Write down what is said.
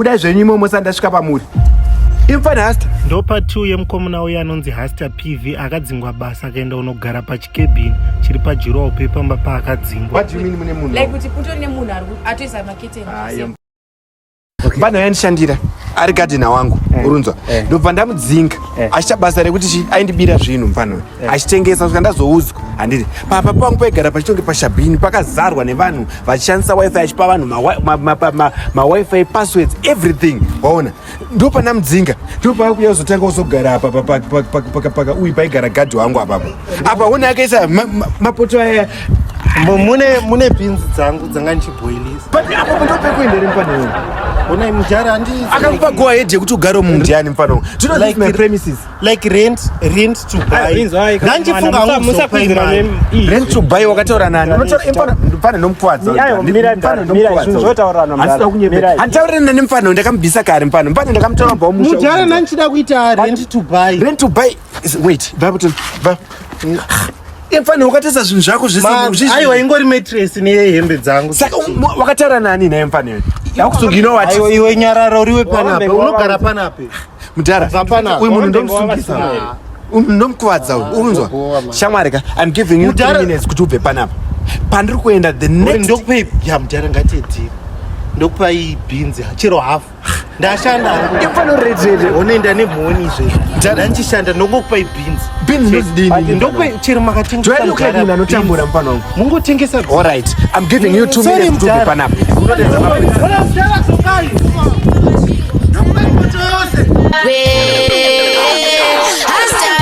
Kuda zvenyimo musandasvika pamuri. Imfana Hasta. Ndo part 2 yemukomana uya anonzi Hasta PV akadzingwa basa akaenda unogara pachikebhini chiri pajurawo pepamba paakadzingwa. What do you mean mune munhu? Like kuti kutori nemunhu ari atoisa maketeni. Bana yanishandira ari gadhena wangu urunzwa ndobva ndamudzinga achiita basa rekuti aindibira zvinhu mfano achitengesa kusvika ndazoudzwa handiti papa pangu paigara pachitonge pashabhini pakazarwa nevanhu vachishandisa wifi achipa vanhu mawifi passwords everything waona ndopa ndamudzinga ndopa kuya uzotanga uzogara apa uyu paigara gadhi wangu apapo apa una akaisa mapoto aya mune beans dzangu dzanga ndichiboilisa apo ndopekuendere mfano una mujara andi akakupa go ahead yekuti ugare mundiani mfano do not like my premises like rent to buy nanjifunga musakwira rent to buy wakataura nani unotaura mfano mfano nomukwadza handitaurira nani mfano ndakamubvisa kare mfano ndakamutaura bva musha mujara nanchida kuita rent to buy wait babuton mfano wakatesa zvinhu zvako zvese aiwa ingori mattress nehembe dzangu saka wakataura nani naye mfano yakusunga inowati iwe nyararo uriwe panape unogara panape mudhara uyu munhu ndomusungisa ndomukuvadza unzwa shamwari ka I'm giving you 3 minutes kuti ubve panapa pandiri kuenda the next ndokupa ya mudhara ngatiedii ndokupa ibhinzi chero hafu ndashanda imfanoredrede unoenda nemhoni izvezvo ndanchishanda ndongokupa ibhinzi ndozidini ndokupa chero makatengesa anotambura mfano wangu mungotengesa alright I'm giving you 2 minutes kuti ubve panapa Hasta